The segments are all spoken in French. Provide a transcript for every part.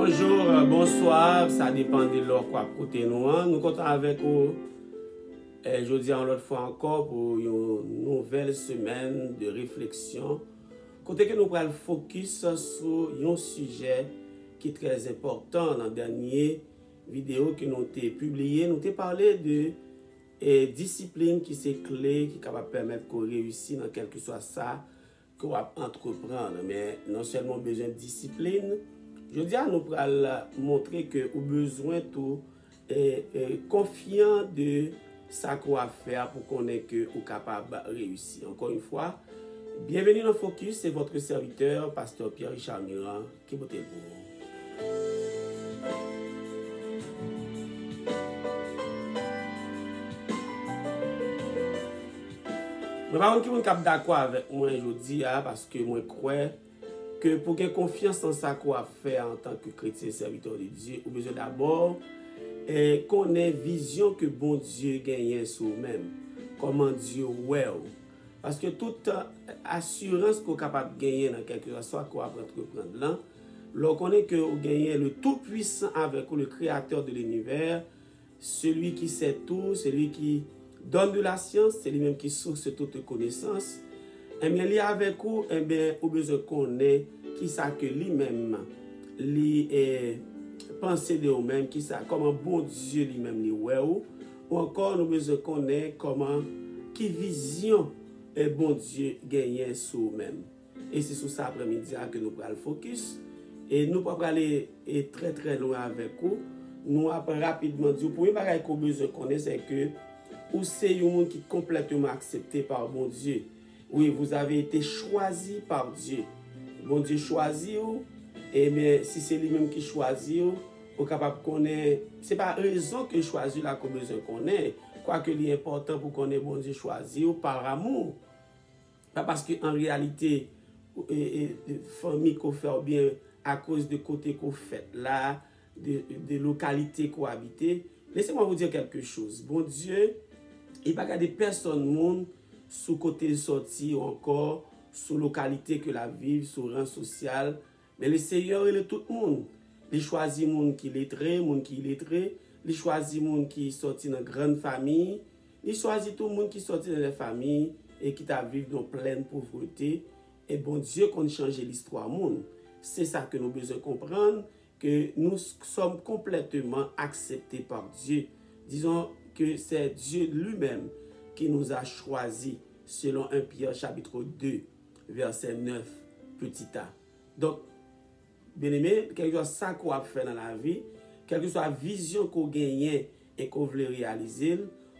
Bonjour, bonsoir, ça dépend de l'heure quoi côté nous. Nous comptons avec vous. Je dis en l'autre fois encore pour une nouvelle semaine de réflexion. Côté que nous prenons le focus sur un sujet qui est très important. Dans la dernière vidéo que nous avons publiée, nous avons parlé de discipline qui c'est clé, qui est capable de permettre qu'on réussisse dans quel que soit ça qu'on va entreprendre. Mais non seulement besoin de discipline, je dis à nous pour montrer que vous avez besoin de confiant de ça qu'on va faire pour qu'on est que vous capable de réussir. Encore une fois, bienvenue dans Focus, c'est votre serviteur, Pasteur Pierre-Richard Mirand, qui vous témoigne. Je ne suis pas d'accord avec moi aujourd'hui parce que moi je crois que pour avoir confiance en ça qu'on a fait en tant que chrétien serviteur de Dieu, on a besoin d'abord qu'on ait vision que bon Dieu gagne sur nous-mêmes. Comment Dieu ouais. Parce que toute assurance qu'on est capable de gagner dans quelque chose soit qu'on va entreprendre là, lorsqu'on est que vous gagnez le Tout-Puissant avec le Créateur de l'univers, celui qui sait tout, celui qui donne de la science, c'est lui-même qui source toute connaissance. Eh bien, lui avec vous, eh bien, au besoin qu'on ait qui ça que lui-même, lui penser de vous-même, qui ça, comment bon Dieu lui-même lui ouais ou encore nous besoin qu'on ait comment, qui vision et bon Dieu gagne sur vous-même. Et c'est sur ça après-midi que nous prenons le focus. Et nous ne pouvons pas aller très très loin avec vous. Nous allons rapidement dire, pour une chose qu'on besoin qu'on ait, c'est que ou c'est un monde qui est complètement accepté par bon Dieu. Oui, vous avez été choisi par Dieu. Bon Dieu choisit vous. Et bien, si c'est lui-même qui choisit vous, vous êtes capable de connaître. Ce n'est pas raison que choisit là qu'on besoin qu'on ait. Quoique l'important pour qu'on ait bon Dieu choisi vous par amour. Pas parce qu'en réalité, famille qu'on fait bien à cause de côté qu'on fait là, de localité qu'on habite. Laissez-moi vous dire quelque chose. Bon Dieu, il n'y a pas de personne monde sous côté sorti ou encore sous localité que la vive, sous rang social. Mais le Seigneur, il est tout le monde. Il choisit les gens qui lettré, les gens qui lettré. Il choisit les gens qui sorti dans une grande famille. Il choisit tout le monde qui sorti dans des familles et qui vivent dans pleine pauvreté. Et bon Dieu, qu'on change l'histoire du monde. C'est ça que nous avons besoin de comprendre, que nous sommes complètement acceptés par Dieu. Disons que c'est Dieu lui-même qui nous a choisis selon 1 Pierre chapitre 2, verset 9, petit a. Donc, bien aimé, quel que soit ça qu'on a fait dans la vie, quelle que soit la vision qu'on gagne et qu'on veut réaliser,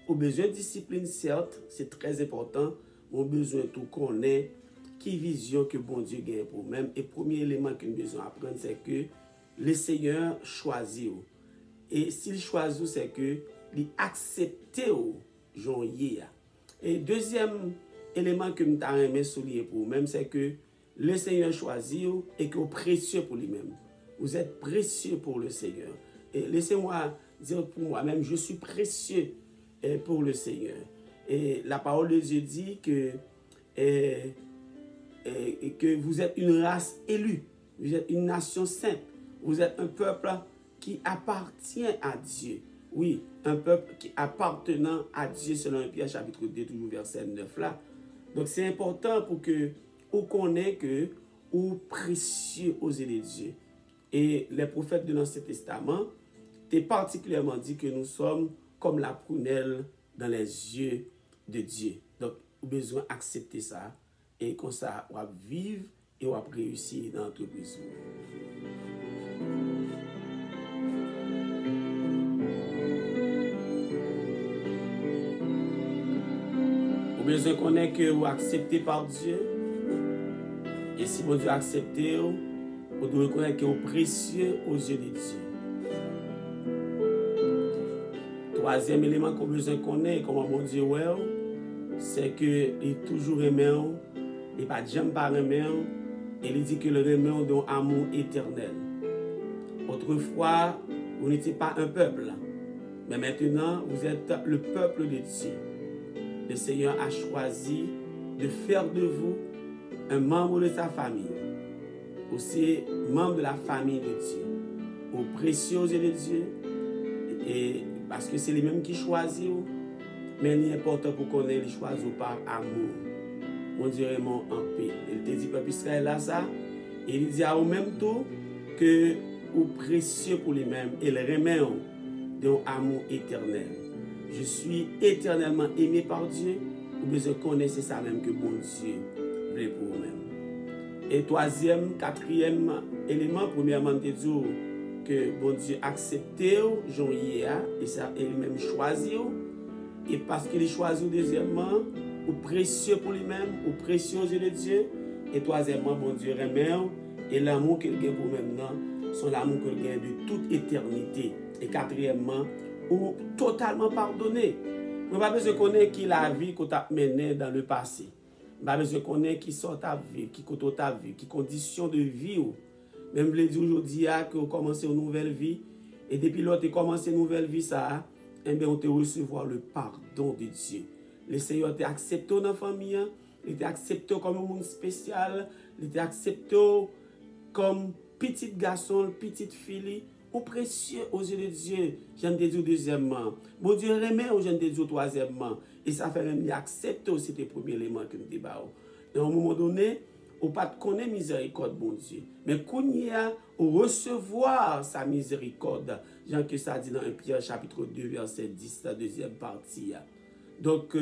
on a besoin de discipline, certes, c'est très important, on a besoin de tout connaître, qui vision que bon Dieu gagne pour nous-mêmes. Et le premier élément que nous devons apprendre, c'est que le Seigneur choisit. Et s'il choisit, c'est que il accepte Jean. Et deuxième élément que nous avons souligné pour nous-mêmes, c'est que le Seigneur choisit et que vous êtes précieux pour lui-même. Vous êtes précieux pour le Seigneur. Et laissez-moi dire pour moi-même, je suis précieux pour le Seigneur. Et la parole de Dieu dit que vous êtes une race élue, vous êtes une nation sainte, vous êtes un peuple qui appartient à Dieu. Oui, un peuple qui appartenant à Dieu selon 1 Pierre chapitre 2, toujours verset 9 là. Donc c'est important pour que vous connaissez que vous précieux aux yeux de Dieu. Et les prophètes de l'Ancien Testament t'ont particulièrement dit que nous sommes comme la prunelle dans les yeux de Dieu. Donc, vous avez besoin d'accepter ça. Et comme ça, on va vivre et on va réussir dans l'entreprise. Vous avez besoin qu'on ait que vous acceptez par Dieu. Et si bon Dieu accepte, vous devez connaître que vous êtes précieux aux yeux de Dieu. Troisième élément qu'on a besoin qu'on ait, comment bon Dieu ouais, c'est qu'il est toujours aimé, il n'est pas jamais pas aimé, et il dit que le aimé est un amour éternel. Autrefois, vous n'étiez pas un peuple, mais maintenant, vous êtes le peuple de Dieu. Le Seigneur a choisi de faire de vous un membre de sa famille, aussi membre de la famille de Dieu. ou précieux aux yeux de Dieu. Et parce que c'est lui-même qui choisit, mais il est important pour qu'on ait choisi par amour. Mon Dieu est mon en paix. Il te dit, peuple Israël, là, ça. Et il dit à au même temps que ou précieux pour lui-même et le remet d'un amour éternel. Je suis éternellement aimé par Dieu. Ou besoin de connaître ça même que bon Dieu veut pour vous-même. Et troisième, quatrième élément, premièrement, te dire que bon Dieu accepte Jean-Hier et ça lui-même choisi. Et parce qu'il choisit deuxièmement, ou précieux pour lui-même, ou précieux aux yeux de Dieu. Et troisièmement, bon Dieu remet et l'amour qu'il gagne pour maintenant, c'est l'amour qu'il gagne de toute éternité. Et quatrièmement, ou totalement pardonné. Nous n'avons pas besoin de connaître qui la vie qu'on t'a menée dans le passé. Nous n'avons pas besoin de connaître qui sort ta vie, qui côté ta vie, qui conditions de vie. Même je dis aujourd'hui que vous commencez une nouvelle vie. Et depuis lors que vous commencé une nouvelle vie, ça, eh bien, on te recevoir le pardon de Dieu. Le Seigneur t'a accepté dans la famille, il t'a accepté comme un monde spécial, il t'a accepté comme petit garçon, petite fille, ou précieux aux yeux de Dieu. Je te dis deuxièmement. Bon Dieu remet ou je te dis troisièmement. Et ça fait même accepter aussi le premier élément que nous débattons. Et à un moment donné, on ne pas connaître miséricorde, bon Dieu. Mais qu'on y a, on recevoir sa miséricorde. Jean que ça dit dans 1 Pierre chapitre 2, verset 10, la deuxième partie. Donc,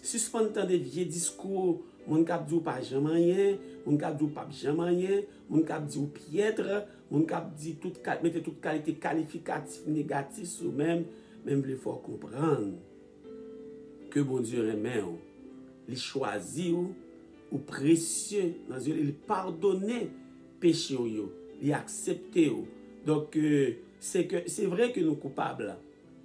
suspendre des vieux discours, mon cap dit pas jamais rien, mon cap dit pas jamais rien, mon cap dit piètre, mon cap dit mettez toute qualité qualificative négative sur même il faut comprendre que bon Dieu remet, il choisit ou précieux dans Dieu, il pardonne péché il accepte. Donc c'est vrai que nous coupables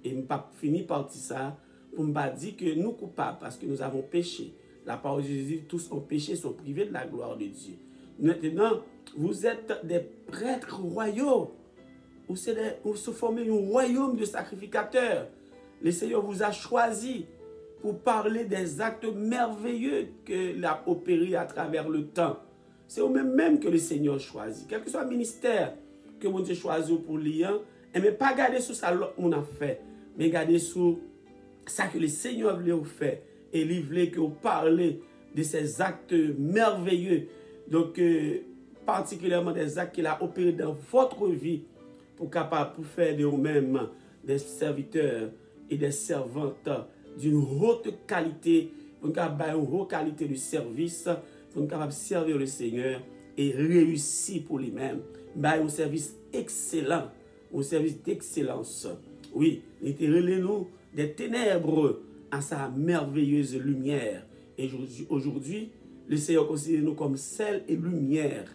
et nous pas fini par dire ça pour ne pas dire que nous coupables parce que nous avons péché. La parole de Jésus dit tous ont péché, sont privés de la gloire de Dieu. Maintenant, vous êtes des prêtres royaux. Vous se formez un royaume de sacrificateurs. Le Seigneur vous a choisi pour parler des actes merveilleux qu'il a opérés à travers le temps. C'est au même que le Seigneur choisit. Quel que soit le ministère que mon Dieu choisit pour lire, mais pas garder sur ça qu'on a fait, mais garder sur ça que le Seigneur voulait vous faire. Et il voulait que vous parlez de ces actes merveilleux. Donc, particulièrement des actes qu'il a opérés dans votre vie pour faire de vous-même des serviteurs et des servantes d'une haute qualité, pour nous avoir une haute qualité de service, pour nous capable servir le Seigneur et réussir pour lui-même. Un service excellent, un service d'excellence. Oui, il était nous des ténèbres à sa merveilleuse lumière. Et aujourd'hui, le Seigneur considère nous comme sel et lumière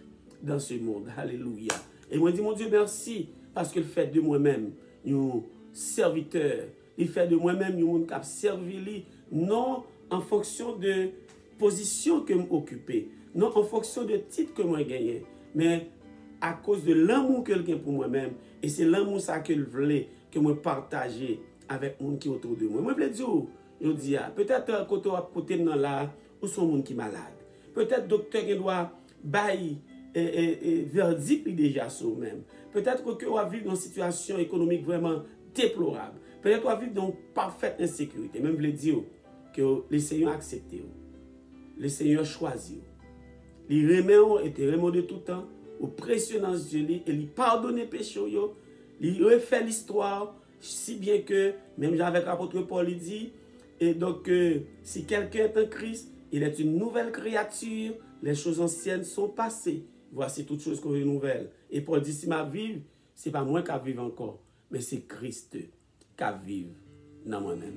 dans ce monde. Alléluia. Et moi, je dis, mon Dieu, merci, parce qu'il fait de moi-même un serviteur. Il fait de moi-même un monde qui a servi, non en fonction de position que j'occupe, non en fonction de titre que moi gagné, mais à cause de l'amour que j'ai pour moi-même. Et c'est l'amour ça que je voulais que moi partager avec les gens qui sont autour de moi. Moi, je veux dire, je dis, peut-être quand on a côté là, ou son gens qui est malade. Peut-être docteur qui doit bailler verdict déjà sur même. Peut-être qu'on va vivre dans une situation économique vraiment déplorable. Peut-être qu'on va vivre dans une parfaite insécurité. Même je veux dire que le Seigneur a accepté. Le Seigneur choisit. Il remet et te remet de tout temps au précieux dans Dieu et il pardonne les péchés. Il refait l'histoire si bien que, même avec l'apôtre Paul, il dit, et donc si quelqu'un est en Christ, il est une nouvelle créature, les choses anciennes sont passées. Voici toutes choses qu'on est nouvelles. Et Paul dit, si ma vie, ce n'est pas moi qui vive encore, mais c'est Christ qui vive dans moi-même.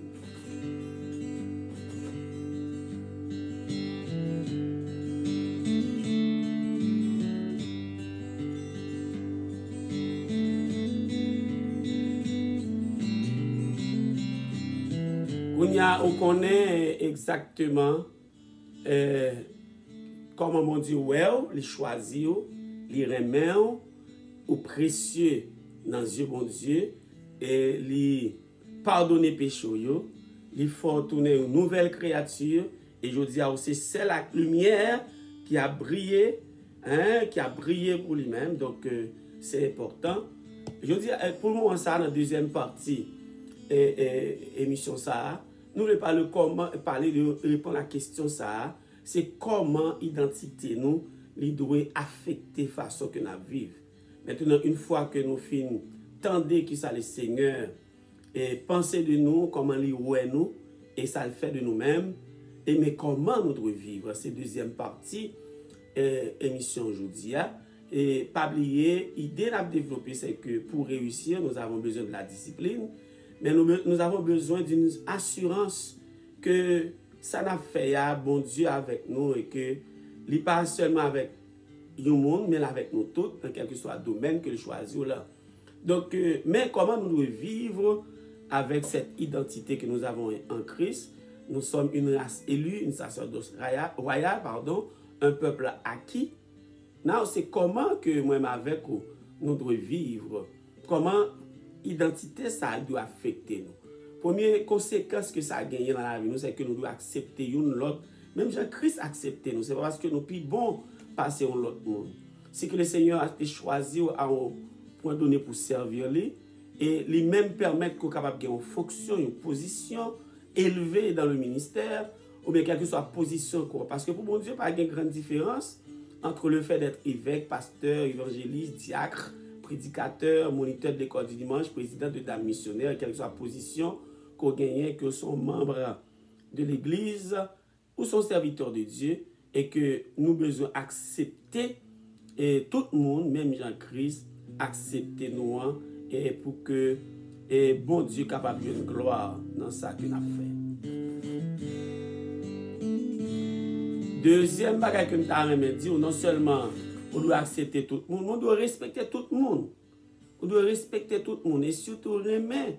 On connaît exactement comment mon Dieu il choisit, il remet au précieux dans Dieu bon Dieu et il pardonne les péchés, il faut tourner une nouvelle créature et je dis aussi c'est la lumière qui a brillé pour lui-même, donc c'est important Je dis, pour le moment, ça, dans la deuxième partie, émission ça, nous voulons parler de répondre à la question ça, c'est comment l'identité nous, doit affecter la façon que nous vivons. Maintenant, une fois que nous finissons, tendez que ça le Seigneur, et pensez de nous, comment il ouais nous, et ça le fait de nous-mêmes, et mais comment nous devons vivre. C'est la deuxième partie, émission aujourd'hui. Et pas oublier, l'idée à développer, c'est que pour réussir, nous avons besoin de la discipline, mais nous avons besoin d'une assurance que ça n'a fait bon Dieu avec nous et que il n'est pas seulement avec le monde, mais avec nous tous, dans quel que soit le domaine que nous choisissons là. Donc, mais comment nous devons vivre avec cette identité que nous avons en Christ? Nous sommes une race élue, une sacerdoce royale, un peuple acquis. Now, c'est comment que moi-même avec vous, nous devons vivre, comment l'identité ça doit affecter nous. Première conséquence que ça a gagné dans la vie, c'est que nous devons accepter l'autre. Même Jean-Christ accepte nous. C'est pas parce que nous sommes bons passer à l'autre monde. C'est que le Seigneur a été choisi à un point donné pour servir lui. Et lui-même permettre qu'on soit capable de gagner une fonction, une position élevée dans le ministère, ou bien quelle que soit la position. Parce que pour mon Dieu, il n'y a pas de grande différence entre le fait d'être évêque, pasteur, évangéliste, diacre, prédicateur, moniteur de l'école du dimanche, président de dame missionnaire, quelle que soit la position qu'on gagne, que son membre de l'Église ou son serviteur de Dieu, et que nous devons accepter et tout le monde, même Jean-Christ, accepter nous et pour que bon Dieu capable de gloire dans ça qu'il a fait. Deuxième bagage que nous avons dit, non seulement on doit accepter tout le monde, on doit respecter tout le monde. On doit respecter tout le monde et surtout remettre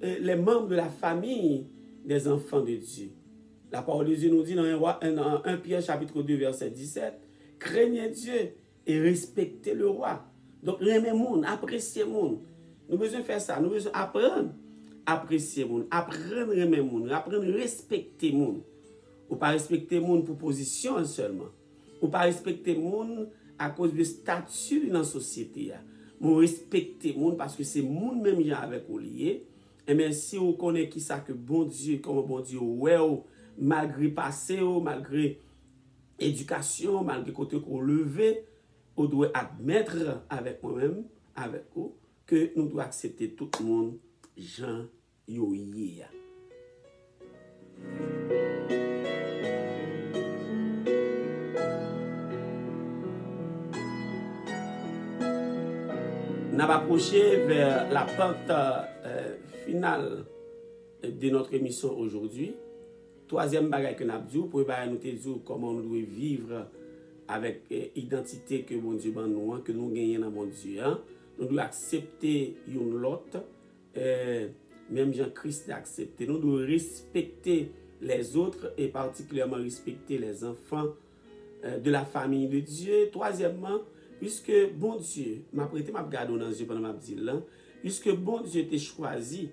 les membres de la famille des enfants de Dieu. La parole de Dieu nous dit dans 1 Pierre chapitre 2 verset 17, craignez Dieu et respectez le roi. Donc remettre le monde, apprécier le monde. Nous avons besoin de faire ça, nous avons besoin d'apprendre à apprécier le monde, apprendre à remettre le monde, apprendre à respecter le monde. Ou pas respecter le monde pour position seulement. Ou pas respecter le monde à cause du statut dans la société. Ou respecter le monde parce que c'est le monde même qui est avec vous lié. Et bien si vous connaissez qui ça que bon Dieu, comme bon Dieu, ouais, malgré passé, malgré éducation, malgré côté qu'on levé, on doit admettre avec moi-même, avec vous, que nous devons accepter tout le monde, Jean Yoye. Nous avons approché vers la pente finale de notre émission aujourd'hui. Troisième bagage que nous avons dit, pour nous dire comment nous devons vivre avec l'identité que bon Dieu nous, que nous gagnons dans bon Dieu. Nous devons accepter l'autre, même Jean-Christ a accepté. Nous devons respecter les autres et particulièrement respecter les enfants de la famille de Dieu. Troisièmement, puisque bon Dieu m'a prêté ma garde dans les yeux pendant ma petite là, puisque bon Dieu t'a choisi,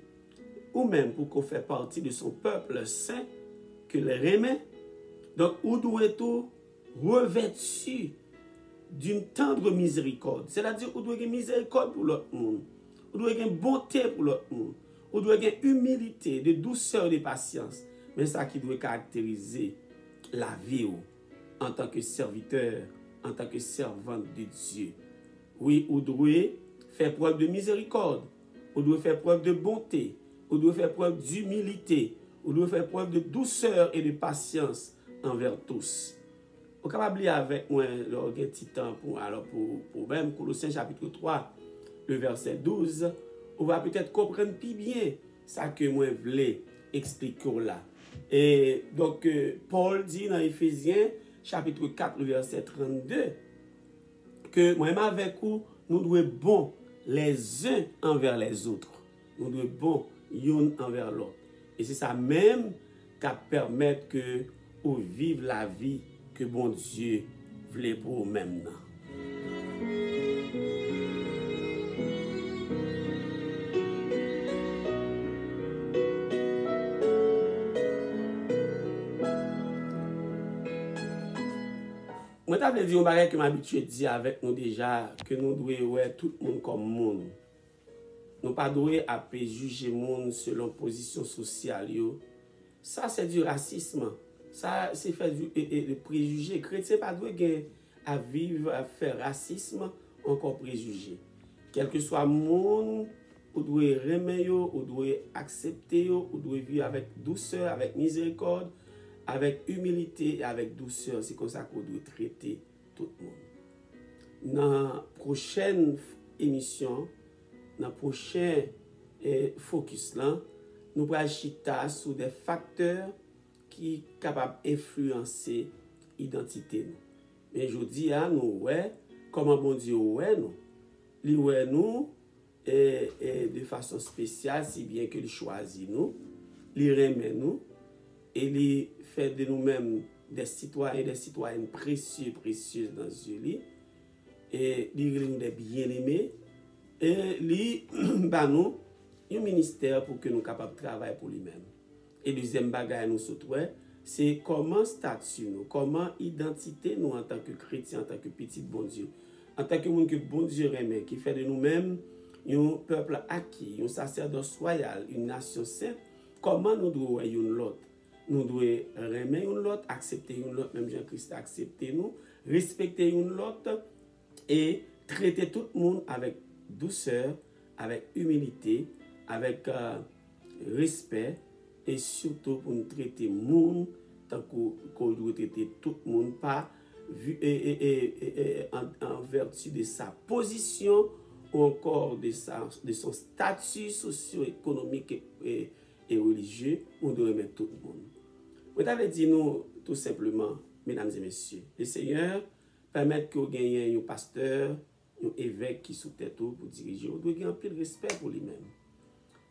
ou même pour qu'on fait partie de son peuple saint, que le remet, donc ou doit tout revêtu d'une tendre miséricorde. C'est-à-dire qu'on doit avoir miséricorde pour l'autre monde, on doit avoir bonté pour l'autre monde, on doit avoir humilité, de douceur, de patience. Mais ça qui doit caractériser la vie en tant que serviteur, en tant que servante de Dieu. Oui, on doit faire preuve de miséricorde, on doit faire preuve de bonté, on doit faire preuve d'humilité, on doit faire preuve de douceur et de patience envers tous. Vous pouvez oublier avec moi le petit temps pour même Colossiens chapitre 3, le verset 12, on va peut-être comprendre plus bien ça que moi voulais expliquer là. Et donc Paul dit dans Éphésiens chapitre 4, le verset 32, que moi-même avec vous, nous devons être bons les uns envers les autres. Nous devons être bons l'un envers l'autre. Et c'est ça même qui permet que vous vivez la vie que bon Dieu voulait pour vous-même. Moi, je t'avais dit un bagage que m'habitué à dire avec nous déjà, que nous devons voir tout le monde comme monde. nous pas doué à juger monde selon position sociale yo. Ça c'est du racisme. Ça c'est fait du préjugé. Chrétien pas doué à vivre à faire racisme encore préjugé. Quel que soit monde, ou doit aimer yo, ou doit accepter yo, ou doit vivre avec douceur, avec miséricorde, avec humilité et avec douceur. C'est comme ça qu'on doit traiter tout le monde. Dans la prochaine émission, dans le prochain focus là, nous allons chita sur des facteurs qui sont capables d'influencer l'identité. Mais je dis à nous, ouais, comment bon Dieu ouais nous. Lui ouais nous de façon spéciale, si bien que lui choisit nous, lui remet nous, et lui fait de nous-mêmes des citoyens et des citoyennes précieuses dans ce lieu, et lui nous des bien-aimés, et lui bah nous un ministère pour que nous capables de travailler pour lui-même. Et deuxième bagaille nous surtout, c'est comment statut nous, comment identité nous en tant que chrétiens, en tant que petit bon Dieu, en tant que monde que bon Dieu remet, qui fait de nous-mêmes un peuple acquis, un sacerdoce royal, une nation sainte, comment nous devons une l'autre. Nous devons remettre une l'autre, accepter une l'autre, même Jean-Christ a accepté nous, respecter une l'autre et traiter tout le monde avec douceur, avec humilité, avec respect et surtout pour nous traiter le monde tant qu'on doit traiter tout le monde pas en vertu de sa position ou encore de son statut socio-économique et religieux, on doit remettre tout le monde. Je t'avais dit nous tout simplement, mesdames et messieurs, le Seigneur permet que vous gagnez un pasteur, un évêque qui sous tête pour diriger, vous devez avoir un peu de respect pour lui-même.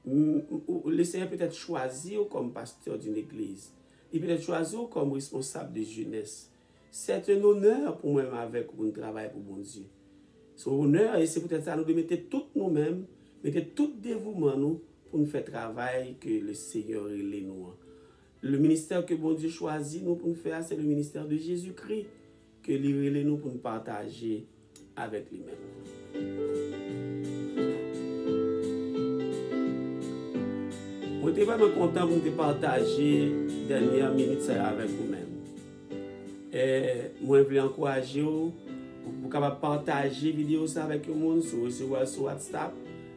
Le Seigneur peut être choisi comme pasteur d'une église. Il peut être choisi comme responsable de jeunesse. C'est un honneur pour moi-même avec mon travail pour mon Dieu. C'est un honneur et c'est peut-être ça nous de mettre tout nous-mêmes, mettre tout dévouement nous pour nous faire travail que le Seigneur et les nous. Le ministère que bon Dieu choisit nous pour nous faire, c'est le ministère de Jésus-Christ que il nous pour nous partager avec lui-même. Je suis vraiment content de partager dernière minute avec vous-même. Moi, je veux encourager vous pour partager la vidéo avec le monde sur WhatsApp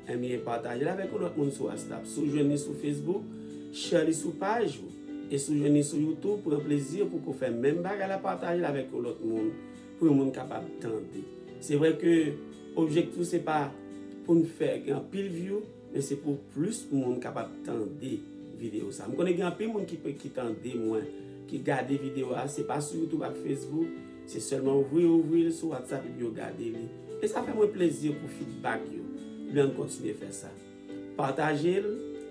et partager avec l'autre monde sur WhatsApp. Soujoignez sur Facebook, share sur page et soujoignez sur YouTube pour un plaisir pour qu'on fasse même bagarre à partager avec l'autre monde pour le monde capable de tenter. C'est vrai que l'objectif c'est pas pour nous faire un pile view, mais c'est pour plus de monde capable de tenter vidéo ça. Je connais un peu de monde qui tente moins, qui regarde des vidéos, c'est pas sur YouTube et Facebook, c'est seulement ouvrir sur WhatsApp et puis regarder. Et ça fait moi plaisir pour feedback yo. Bien continuer à faire ça. Partagez,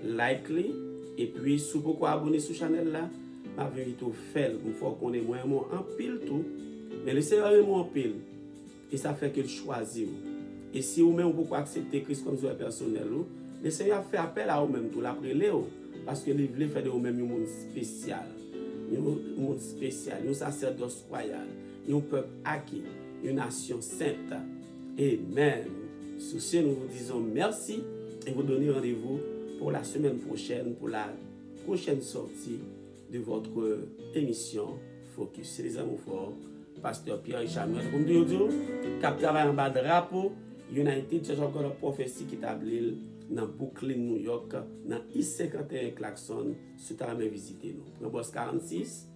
likez et puis si vous pouvez abonner sur la chaîne là, ma vérité fait une fois qu'on est moins en pile tout, mais le Seigneur est moins en pile et ça fait que le choisir. Et si vous-même vous pouvez accepter Christ comme sauveur personnel, le Seigneur fait appel à vous-même tout l'après Léo parce que il veut faire de vous-même un monde spécial. Un monde spécial, un sacerdoce royal, un peuple acquis, une nation sainte. Amen. Sur ce, nous vous disons merci et vous donnons rendez-vous pour la semaine prochaine, pour la prochaine sortie de votre émission Focus. C'est les amours forts, Pasteur Pierre-Richard Noël. Comme Dieu dit, cap travail en bas de drapeau, United Church of God of Prophecy qui établit dans Brooklyn, New York, dans I-51 Klaxon, sous ta main visiter nous. Pour un boss 46,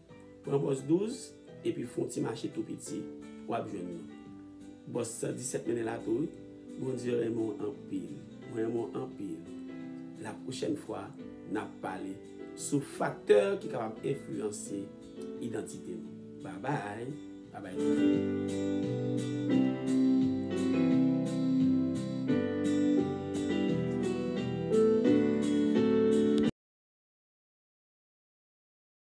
pour un boss 12, et puis font petit marché tout petit, pour abjouer nous. Boss 17 minutes la tour, bon Dieu Raymond en pile. Raymond en pile. La prochaine fois, n'a parlé sur facteur qui est capable d'influencer l'identité. Bye bye. Bye bye.